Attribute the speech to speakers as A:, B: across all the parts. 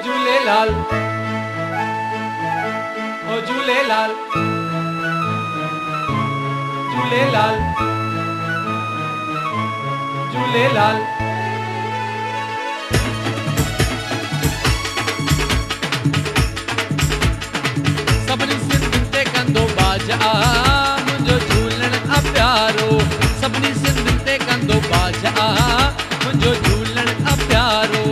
A: झूलेलाल, ओ झूलेलाल, झूलेलाल, झूलेलाल। सभिनी सिंधियुनि ते कंदो बाजा मुंहिंजो झूलण आ प्यारो, सभिनी सिंधियुनि ते कंदो बाजा मुंहिंजो झूलण आ प्यारो,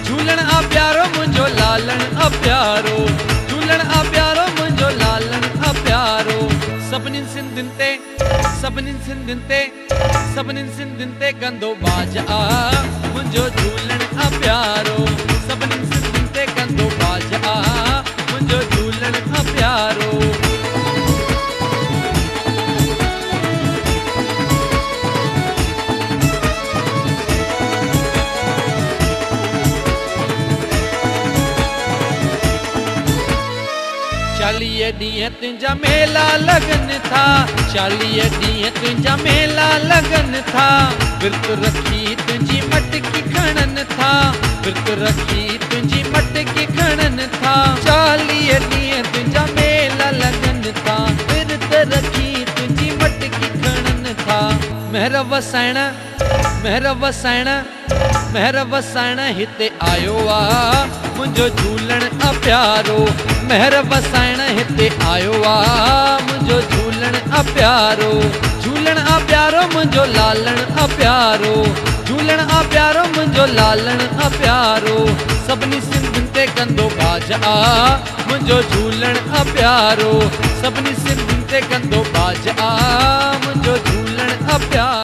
A: झूलण आ प्यारो मुंहिंजो लालण आ प्यारो, झूलण आ प्यारो मुंहिंजो लालण आ प्यारो। सभिनी सिंधियुनि ते, सभिनी सिंधियुनि ते, सभिनी सिंधियुनि ते कंदो बाजा मुंहिंजो झूलण आ प्यारो, सभिनी सिंधियुनि ते कंदो बाजा मुंहिंजो झूलण आ प्यारो। चालीह ॾींहं तुंहिंजा मेला लगन था, चालीह ॾींहं तुंहिंजा मेला लगन था, विर्त रखी तुंहिंजी मटकी खणनि था, विर्त रखी तुंहिंजी मटकी खणनि था। चालीह ॾींहं तुंहिंजा मेला लगन था, विर्त रखी तुंहिंजी मटकी खणनि था। महर वसाइण, महर वसाइण, महर वसाइण हिते आयो आ मुंहिंजो झूलण आ प्यारो, महर वसाइण हिते आयो आ मुंहिंजो झूलण आ प्यारो, झूलण आ प्यारो मुंहिंजो लालण आ प्यारो, झूलण आ प्यारो मुंहिंजो लालण आ प्यारो। सभिनी सिंधियुनि ते कंदो बाजा मुंहिंजो झूलण आ प्यारो, सभिनी सिंधियुनि ते कंदो बाजा मुंहिंजो झूलण आ प्यारो।